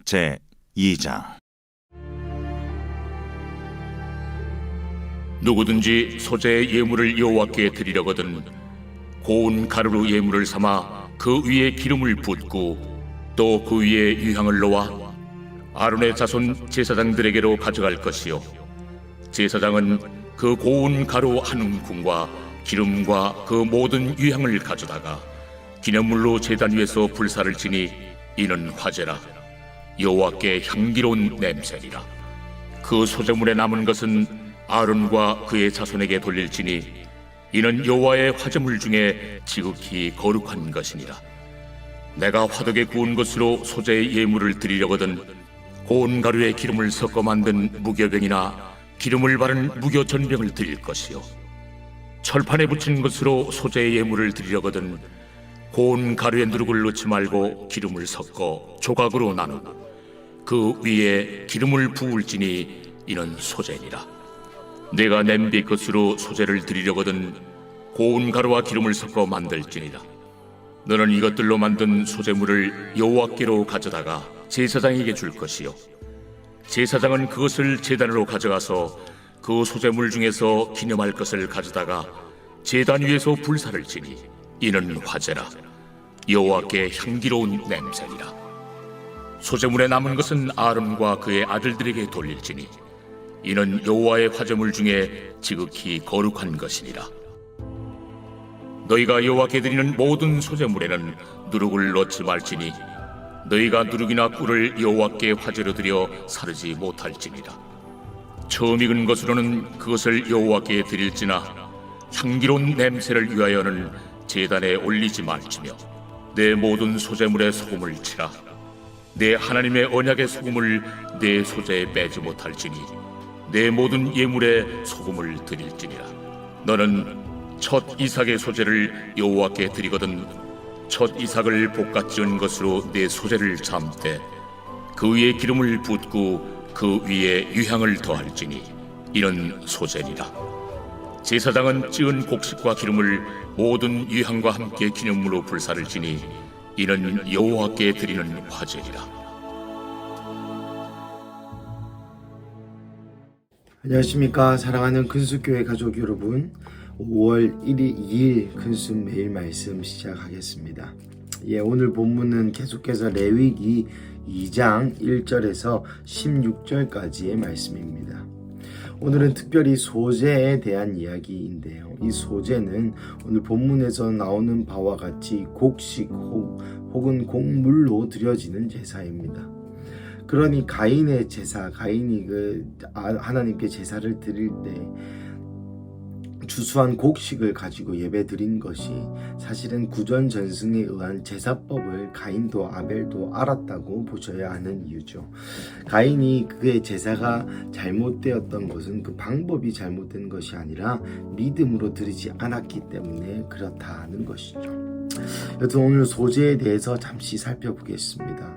제 2장. 누구든지 소재의 예물을 여호와께 드리려거든 고운 가루로 예물을 삼아 그 위에 기름을 붓고 또 그 위에 유향을 놓아 아론의 자손 제사장들에게로 가져갈 것이요, 제사장은 그 고운 가루 한 움큼과 기름과 그 모든 유향을 가져다가 기념물로 제단 위에서 불사를 지니 이는 화제라. 여호와께 향기로운 냄새니라. 그 소재물에 남은 것은 아론과 그의 자손에게 돌릴지니 이는 여호와의 화제물 중에 지극히 거룩한 것이니라. 내가 화덕에 구운 것으로 소재의 예물을 드리려거든 고운 가루에 기름을 섞어 만든 무교병이나 기름을 바른 무교전병을 드릴 것이요, 철판에 붙인 것으로 소재의 예물을 드리려거든 고운 가루에 누룩을 넣지 말고 기름을 섞어 조각으로 나누고 그 위에 기름을 부을지니 이는 소재니라. 내가 냄비 것으로 소재를 드리려거든 고운 가루와 기름을 섞어 만들지니라. 너는 이것들로 만든 소재물을 여호와께로 가져다가 제사장에게 줄 것이요, 제사장은 그것을 제단으로 가져가서 그 소재물 중에서 기념할 것을 가져다가 제단 위에서 불사를 지니 이는 화제라. 여호와께 향기로운 냄새니라. 소재물에 남은 것은 아론과 그의 아들들에게 돌릴지니 이는 여호와의 화제물 중에 지극히 거룩한 것이니라. 너희가 여호와께 드리는 모든 소재물에는 누룩을 넣지 말지니 너희가 누룩이나 꿀을 여호와께 화제로 드려 사르지 못할지니라. 처음 익은 것으로는 그것을 여호와께 드릴지나 향기로운 냄새를 위하여는 제단에 올리지 말지며 내 모든 소재물에 소금을 치라. 내 하나님의 언약의 소금을 내 소재에 빼지 못할지니 내 모든 예물에 소금을 드릴지니라. 너는 첫 이삭의 소재를 여호와께 드리거든 첫 이삭을 볶아 지은 것으로 내 소재를 삶되 그 위에 기름을 붓고 그 위에 유향을 더할지니 이는 소재니라. 제사장은 찌은 곡식과 기름을 모든 유향과 함께 기념물로 불사를 지니 이는 여호와께 드리는 화제니라. 안녕하십니까, 사랑하는 근수교회 가족 여러분. 5월 2일 근수 매일 말씀 시작하겠습니다. 오늘 본문은 계속해서 레위기 2장 1절에서 16절까지의 말씀입니다. 오늘은 특별히 소재에 대한 이야기인데요, 이 소재는 오늘 본문에서 나오는 바와 같이 곡식 혹은 곡물로 드려지는 제사입니다. 그러니 가인의 제사, 가인이 하나님께 제사를 드릴 때 주수한 곡식을 가지고 예배 드린 것이 사실은 구전 전승에 의한 제사법을 가인도 아벨도 알았다고 보셔야 하는 이유죠. 가인이 그의 제사가 잘못되었던 것은 그 방법이 잘못된 것이 아니라 믿음으로 드리지 않았기 때문에 그렇다는 것이죠. 여튼 오늘 소재에 대해서 잠시 살펴보겠습니다.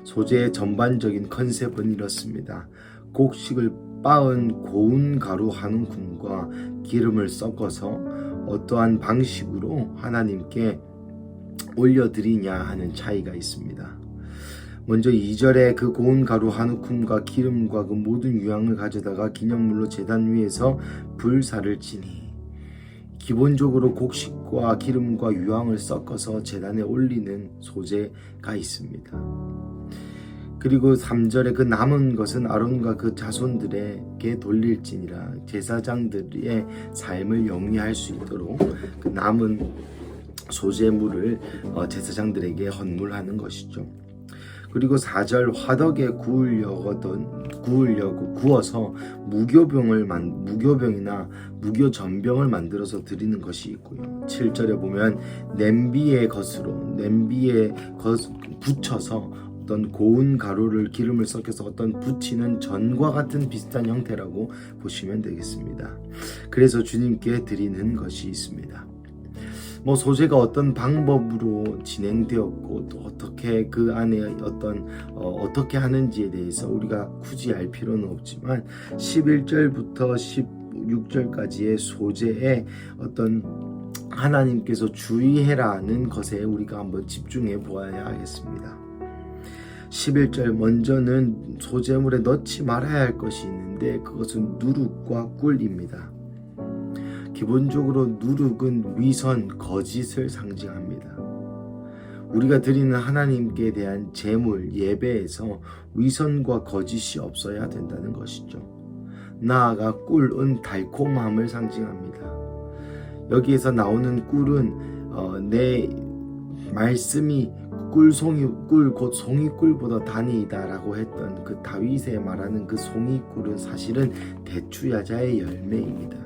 소재의 전반적인 컨셉은 이렇습니다. 곡식을 빻은 고운 가루 한 움큼과 기름을 섞어서 어떠한 방식으로 하나님께 올려드리냐 하는 차이가 있습니다. 먼저 2절에 그 고운 가루 한 움큼과 기름과 그 모든 유향을 가져다가 기념물로 제단 위에서 불사를 지니, 기본적으로 곡식과 기름과 유향을 섞어서 제단에 올리는 소재가 있습니다. 그리고 3절에 그 남은 것은 아론과 그 자손들에게 돌릴지니라. 제사장들의 삶을 영위할 수 있도록 그 남은 소재물을 제사장들에게 헌물하는 것이죠. 그리고 4절 화덕에 구우려고 구워서 무교병이나 무교전병을 만들어서 드리는 것이 있고요. 7절에 보면 냄비에 붙여서 어떤 고운 가루를 기름을 섞여서 어떤 붙이는 전과 같은 비슷한 형태라고 보시면 되겠습니다. 그래서 주님께 드리는 것이 있습니다. 소재가 어떤 방법으로 진행되었고 또 어떻게 그 안에 어떻게 하는지에 대해서 우리가 굳이 알 필요는 없지만 11절부터 16절까지의 소재에 어떤 하나님께서 주의해라는 것에 우리가 한번 집중해 보아야 하겠습니다. 11절 먼저는 소재물에 넣지 말아야 할 것이 있는데 그것은 누룩과 꿀입니다. 기본적으로 누룩은 위선, 거짓을 상징합니다. 우리가 드리는 하나님께 대한 제물, 예배에서 위선과 거짓이 없어야 된다는 것이죠. 나아가 꿀은 달콤함을 상징합니다. 여기에서 나오는 꿀은 내 말씀이 꿀 곧 송이꿀보다 단이다 라고 했던 그 다윗에 말하는 그 송이꿀은 사실은 대추야자의 열매입니다.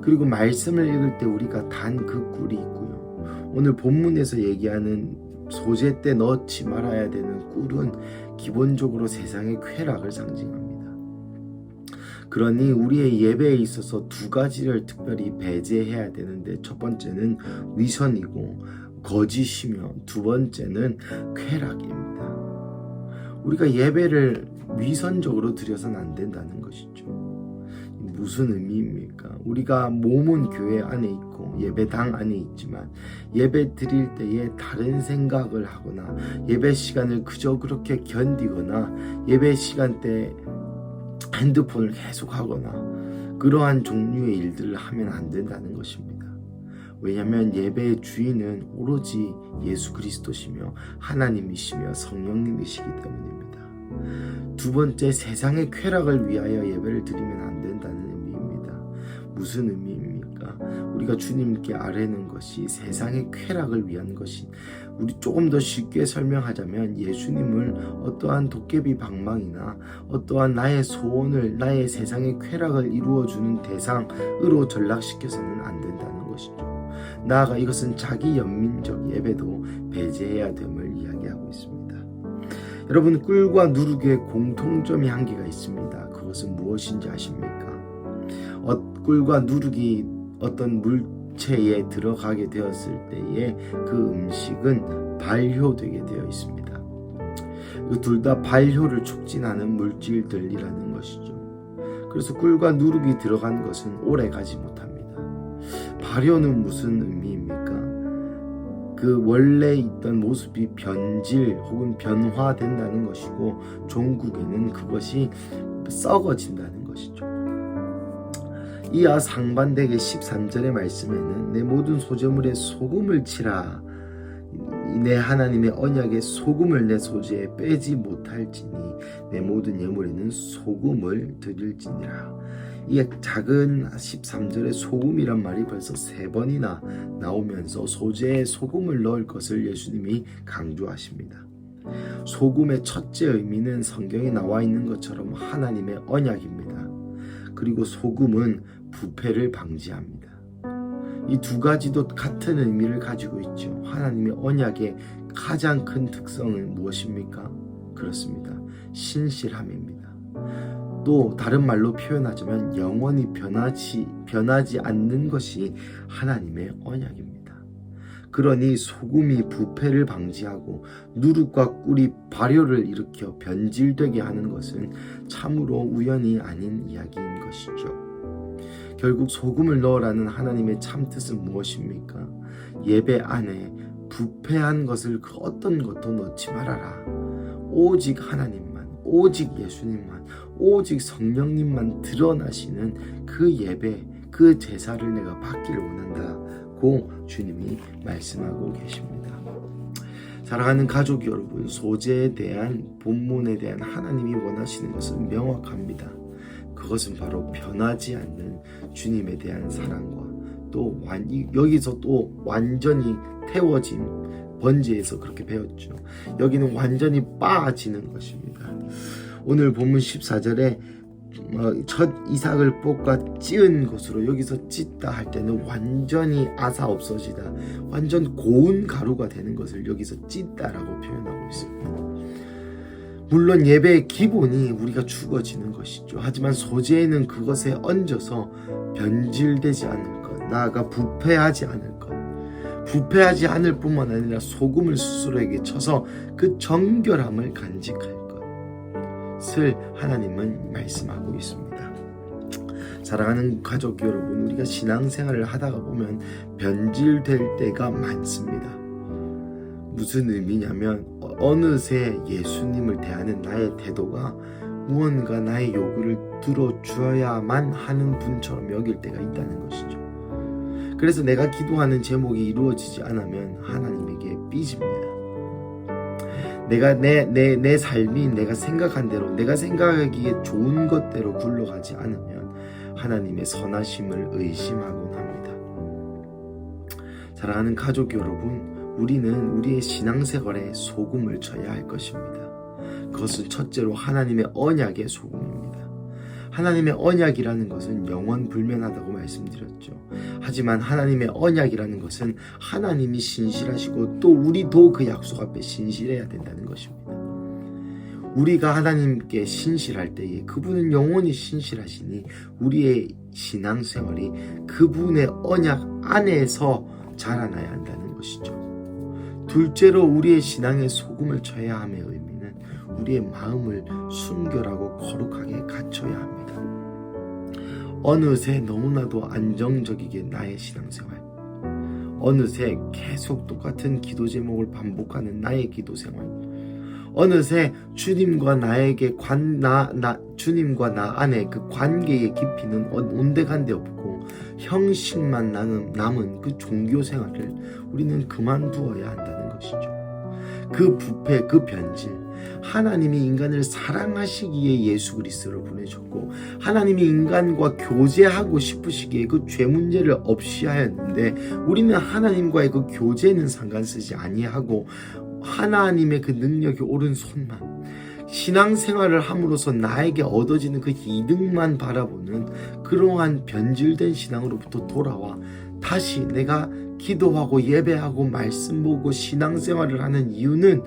그리고 말씀을 읽을 때 우리가 단 그 꿀이 있고요. 오늘 본문에서 얘기하는 소재 때 넣지 말아야 되는 꿀은 기본적으로 세상의 쾌락을 상징합니다. 그러니 우리의 예배에 있어서 두 가지를 특별히 배제해야 되는데, 첫 번째는 위선이고 거짓이며 두 번째는 쾌락입니다. 우리가 예배를 위선적으로 드려서는 안 된다는 것이죠. 무슨 의미입니까? 우리가 몸은 교회 안에 있고 예배당 안에 있지만 예배 드릴 때에 다른 생각을 하거나 예배 시간을 그저 그렇게 견디거나 예배 시간 때 핸드폰을 계속 하거나 그러한 종류의 일들을 하면 안 된다는 것입니다. 왜냐하면 예배의 주인은 오로지 예수 그리스도시며 하나님이시며 성령님이시기 때문입니다. 두 번째, 세상의 쾌락을 위하여 예배를 드리면 안 된다는 의미입니다. 무슨 의미입니까? 우리가 주님께 아뢰는 것이 세상의 쾌락을 위한 것이, 우리 조금 더 쉽게 설명하자면 예수님을 어떠한 도깨비 방망이나 어떠한 나의 소원을, 나의 세상의 쾌락을 이루어주는 대상으로 전락시켜서는 안 된다는 것이죠. 나아가 이것은 자기 연민적 예배도 배제해야 됨을 이야기하고 있습니다. 여러분, 꿀과 누룩의 공통점이 한 개가 있습니다. 그것은 무엇인지 아십니까? 꿀과 누룩이 어떤 물체에 들어가게 되었을 때에 그 음식은 발효되게 되어 있습니다. 둘 다 발효를 촉진하는 물질들이라는 것이죠. 그래서 꿀과 누룩이 들어간 것은 오래 가지 못합니다. 발효는 무슨 의미입니까? 그 원래 있던 모습이 변질 혹은 변화된다는 것이고, 종국에는 그것이 썩어진다는 것이죠. 이와 상반되게 13절의 말씀에는 내 모든 소재물에 소금을 치라, 내 하나님의 언약에 소금을 내 소재에 빼지 못할지니 내 모든 예물에는 소금을 드릴지니라. 이 작은 13절의 소금이란 말이 벌써 3번이나 나오면서 소재에 소금을 넣을 것을 예수님이 강조하십니다. 소금의 첫째 의미는 성경에 나와 있는 것처럼 하나님의 언약입니다. 그리고 소금은 부패를 방지합니다. 이 두 가지도 같은 의미를 가지고 있죠. 하나님의 언약의 가장 큰 특성은 무엇입니까? 그렇습니다. 신실함입니다. 또 다른 말로 표현하자면 영원히 변하지 않는 것이 하나님의 언약입니다. 그러니 소금이 부패를 방지하고 누룩과 꿀이 발효를 일으켜 변질되게 하는 것은 참으로 우연이 아닌 이야기인 것이죠. 결국 소금을 넣으라는 하나님의 참뜻은 무엇입니까? 예배 안에 부패한 것을 그 어떤 것도 넣지 말아라. 오직 하나님만, 오직 예수님만, 오직 성령님만 드러나시는 그 예배, 그 제사를 내가 받기를 원한다고 주님이 말씀하고 계십니다. 사랑하는 가족 여러분, 소재에 대한, 본문에 대한 하나님이 원하시는 것은 명확합니다. 그것은 바로 변하지 않는 주님에 대한 사랑과 또 여기서 또 완전히 태워진, 번제에서 그렇게 배웠죠. 여기는 완전히 빠지는 것입니다. 오늘 본문 14절에 첫 이삭을 볶아 찌은 것으로, 여기서 찢다 할 때는 완전히 아사 없어지다, 완전 고운 가루가 되는 것을 여기서 찢다라고 표현하고 있습니다. 물론 예배의 기본이 우리가 죽어지는 것이죠. 하지만 소재에는 그것에 얹어서 변질되지 않을 것, 나아가 부패하지 않을 것, 부패하지 않을 뿐만 아니라 소금을 스스로에게 쳐서 그 정결함을 간직할 것을 하나님은 말씀하고 있습니다. 사랑하는 가족 여러분, 우리가 신앙생활을 하다가 보면 변질될 때가 많습니다. 무슨 의미냐면 어느새 예수님을 대하는 나의 태도가 무언가 나의 요구를 들어주어야만 하는 분처럼 여길 때가 있다는 것이죠. 그래서 내가 기도하는 제목이 이루어지지 않으면 하나님에게 삐집니다. 내가 내 삶이 내가 생각한 대로, 내가 생각하기에 좋은 것대로 굴러가지 않으면 하나님의 선하심을 의심하곤 합니다. 사랑하는 가족 여러분, 우리는 우리의 신앙생활에 소금을 쳐야 할 것입니다. 그것은 첫째로 하나님의 언약의 소금입니다. 하나님의 언약이라는 것은 영원 불면하다고 말씀드렸죠. 하지만 하나님의 언약이라는 것은 하나님이 신실하시고 또 우리도 그 약속 앞에 신실해야 된다는 것입니다. 우리가 하나님께 신실할 때에 그분은 영원히 신실하시니 우리의 신앙생활이 그분의 언약 안에서 자라나야 한다는 것이죠. 둘째로 우리의 신앙에 소금을 쳐야 함의 의미는 우리의 마음을 순결하고 거룩하게 갖춰야 합니다. 어느새 너무나도 안정적이게 나의 신앙생활, 어느새 계속 똑같은 기도 제목을 반복하는 나의 기도생활, 어느새 주님과 주님과 나 안에 그 관계의 깊이는 온데간데 없고 형식만 남은 그 종교 생활을 우리는 그만두어야 한다는 것이죠. 그 부패, 그 변질, 하나님이 인간을 사랑하시기에 예수 그리스도를 보내셨고 하나님이 인간과 교제하고 싶으시기에 그 죄 문제를 없이 하였는데 우리는 하나님과의 그 교제는 상관쓰지 아니하고 하나님의 그 능력이 옳은 손만, 신앙생활을 함으로써 나에게 얻어지는 그 이득만 바라보는 그러한 변질된 신앙으로부터 돌아와 다시 내가 기도하고 예배하고 말씀 보고 신앙생활을 하는 이유는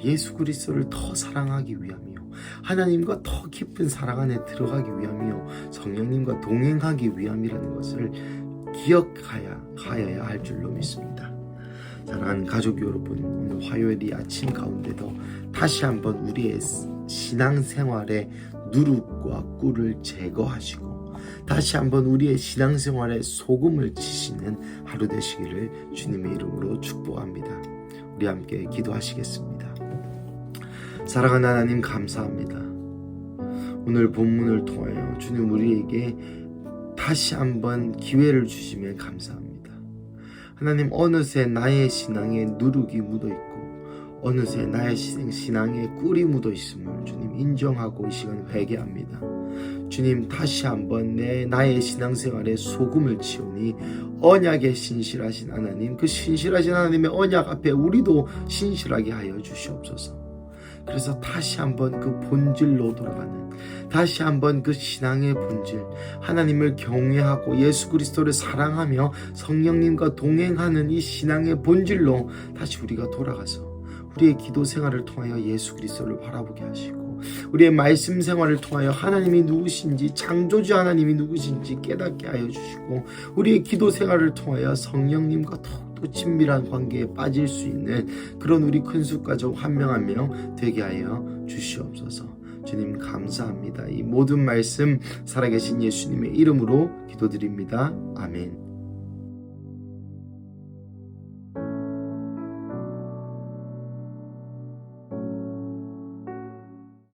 예수 그리스도를 더 사랑하기 위함이요, 하나님과 더 깊은 사랑 안에 들어가기 위함이요, 성령님과 동행하기 위함이라는 것을 기억하여야 할 줄로 믿습니다. 사랑하는 가족 여러분, 오늘 화요일이 아침 가운데도 다시 한번 우리의 신앙생활의 누룩과 꿀을 제거하시고 다시 한번 우리의 신앙생활에 소금을 치시는 하루 되시기를 주님의 이름으로 축복합니다. 우리 함께 기도하시겠습니다. 사랑하는 하나님, 감사합니다. 오늘 본문을 통하여 주님 우리에게 다시 한번 기회를 주시면 감사합니다. 하나님, 어느새 나의 신앙에 누룩이 묻어있고 어느새 나의 신앙에 꿀이 묻어있음을 주님 인정하고 이 시간 회개합니다. 주님, 다시 한번 나의 신앙생활에 소금을 치우니 언약에 신실하신 하나님, 그 신실하신 하나님의 언약 앞에 우리도 신실하게 하여 주시옵소서. 그래서 다시 한번 그 본질로 돌아가는, 다시 한번 그 신앙의 본질, 하나님을 경외하고 예수 그리스도를 사랑하며 성령님과 동행하는 이 신앙의 본질로 다시 우리가 돌아가서 우리의 기도 생활을 통하여 예수 그리스도를 바라보게 하시고 우리의 말씀 생활을 통하여 하나님이 누구신지, 창조주 하나님이 누구신지 깨닫게 하여 주시고 우리의 기도 생활을 통하여 성령님과 더욱더 친밀한 관계에 빠질 수 있는 그런 우리 큰숙 가족 한 명 한 명 되게 하여 주시옵소서. 주님 감사합니다. 이 모든 말씀 살아계신 예수님의 이름으로 기도드립니다. 아멘.